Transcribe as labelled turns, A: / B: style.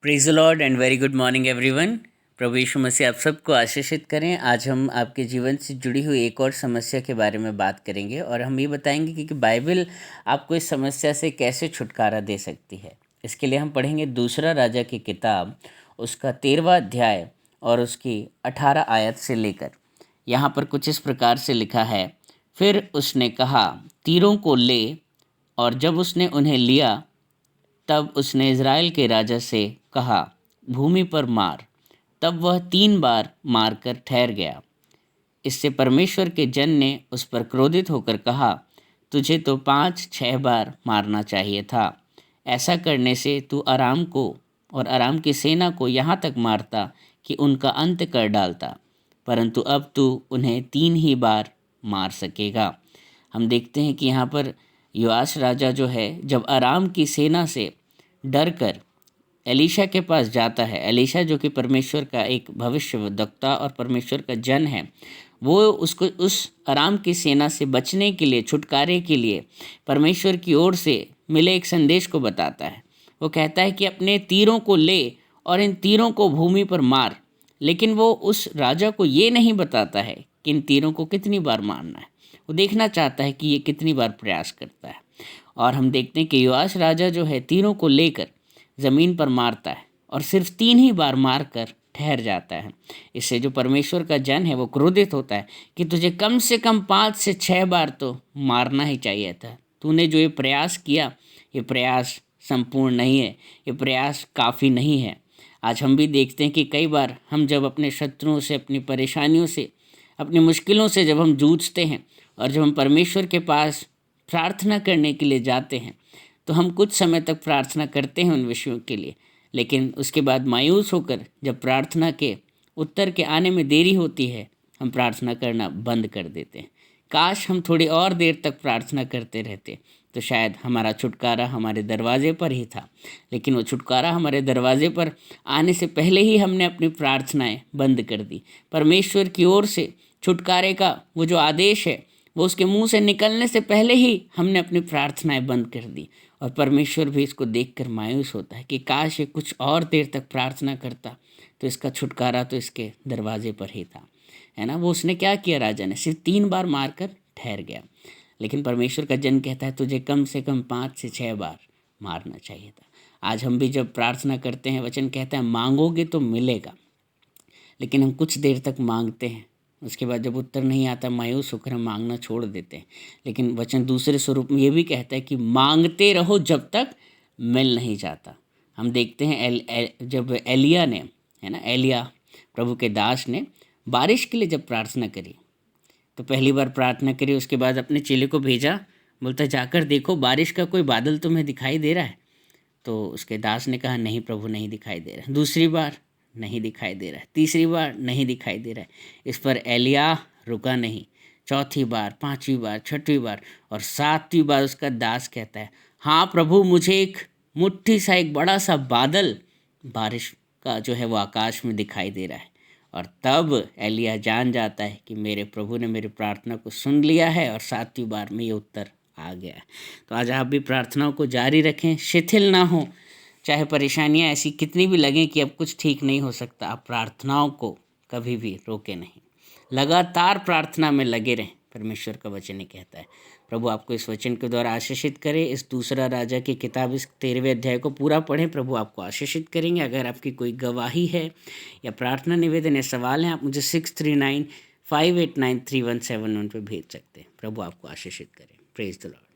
A: Praise the Lord and very good morning everyone. प्रभु यीशु मसीह आप सबको आशीषित करें। आज हम आपके जीवन से जुड़ी हुई एक और समस्या के बारे में बात करेंगे और हम ये बताएंगे कि बाइबल आपको इस समस्या से कैसे छुटकारा दे सकती है। इसके लिए हम पढ़ेंगे दूसरा राजा की किताब, उसका 13वां अध्याय और उसकी 18 आयत से लेकर। यहाँ पर कुछ इस प्रकार से लिखा है, फिर उसने कहा, तीरों को ले। और जब उसने उन्हें लिया तब उसने इज़राइल के राजा से कहा, भूमि पर मार। तब वह 3 बार मारकर ठहर गया। इससे परमेश्वर के जन ने उस पर क्रोधित होकर कहा, तुझे तो 5-6 बार मारना चाहिए था। ऐसा करने से तू अराम को और अराम की सेना को यहाँ तक मारता कि उनका अंत कर डालता, परंतु अब तू उन्हें 3 ही बार मार सकेगा। हम देखते हैं कि यहाँ पर योआश राजा जो है, जब अराम की सेना से डर कर एलीशा के पास जाता है। एलीशा जो कि परमेश्वर का एक भविष्यवक्ता और परमेश्वर का जन है, वो उसको उस अराम की सेना से बचने के लिए, छुटकारे के लिए परमेश्वर की ओर से मिले एक संदेश को बताता है। वो कहता है कि अपने तीरों को ले और इन तीरों को भूमि पर मार। लेकिन वो उस राजा को ये नहीं बताता है कि इन तीरों को कितनी बार मारना है। वो देखना चाहता है कि ये कितनी बार प्रयास करता है। और हम देखते हैं कि योआश राजा जो है, तीरों को लेकर ज़मीन पर मारता है और सिर्फ 3 ही बार मार कर ठहर जाता है। इससे जो परमेश्वर का जन है वो क्रोधित होता है कि तुझे कम से कम 5 से 6 बार तो मारना ही चाहिए था। तूने जो ये प्रयास किया, ये प्रयास संपूर्ण नहीं है, ये प्रयास काफ़ी नहीं है। आज हम भी देखते हैं कि कई बार हम जब अपने शत्रुओं से, अपनी परेशानियों से, अपनी मुश्किलों से जब हम जूझते हैं और जब हम परमेश्वर के पास प्रार्थना करने के लिए जाते हैं, तो हम कुछ समय तक प्रार्थना करते हैं उन विषयों के लिए, लेकिन उसके बाद मायूस होकर जब प्रार्थना के उत्तर के आने में देरी होती है, हम प्रार्थना करना बंद कर देते हैं। काश हम थोड़ी और देर तक प्रार्थना करते रहते तो शायद हमारा छुटकारा हमारे दरवाजे पर ही था। लेकिन वो छुटकारा हमारे दरवाजे पर आने से पहले ही हमने अपनी प्रार्थनाएं बंद कर दी। परमेश्वर की ओर से छुटकारे का वो जो आदेश है, वो उसके मुंह से निकलने से पहले ही हमने अपनी प्रार्थनाएं बंद कर दी। और परमेश्वर भी इसको देखकर मायूस होता है कि काश ये कुछ और देर तक प्रार्थना करता तो इसका छुटकारा तो इसके दरवाजे पर ही था, है ना। वो उसने क्या किया, राजा ने सिर्फ 3 बार मारकर ठहर गया। लेकिन परमेश्वर का जन कहता है तुझे कम से कम 5 से 6 बार मारना चाहिए था। आज हम भी जब प्रार्थना करते हैं, वचन कहता है मांगोगे तो मिलेगा। लेकिन हम कुछ देर तक मांगते हैं, उसके बाद जब उत्तर नहीं आता, मायूस होकर हम मांगना छोड़ देते हैं। लेकिन वचन दूसरे स्वरूप में ये भी कहता है कि मांगते रहो जब तक मिल नहीं जाता। हम देखते हैं जब एलिया ने, है ना, एलिया प्रभु के दास ने बारिश के लिए जब प्रार्थना करी, तो पहली बार प्रार्थना करी, उसके बाद अपने चेले को भेजा, बोलता जाकर देखो बारिश का कोई बादल तुम्हें दिखाई दे रहा है। तो उसके दास ने कहा नहीं प्रभु, नहीं दिखाई दे रहा है। दूसरी बार नहीं दिखाई दे रहा है, तीसरी बार नहीं दिखाई दे रहा है। इस पर एलिया रुका नहीं। चौथी बार, 5वीं बार, 6वीं बार और 7वीं बार उसका दास कहता है, हाँ प्रभु, मुझे एक मुट्ठी सा, एक बड़ा सा बादल बारिश का जो है वो आकाश में दिखाई दे रहा है। और तब एलिया जान जाता है कि मेरे प्रभु ने मेरी प्रार्थना को सुन लिया है और 7वीं बार में ये उत्तर आ गया है। तो आज आप भी प्रार्थनाओं को जारी रखें, शिथिल ना हो। चाहे परेशानियां ऐसी कितनी भी लगें कि अब कुछ ठीक नहीं हो सकता, आप प्रार्थनाओं को कभी भी रोके नहीं। लगातार प्रार्थना में लगे रहें, परमेश्वर का वचन ही कहता है। प्रभु आपको इस वचन के द्वारा आशीषित करे। इस दूसरा राजा की किताब, इस 13वें अध्याय को पूरा पढ़ें, प्रभु आपको आशीषित करेंगे। अगर आपकी कोई गवाही है या प्रार्थना निवेदन या सवाल हैं, आप मुझे 6395893171 पर भेज सकते हैं। प्रभु आपको आशीषित करें। Praise the Lord.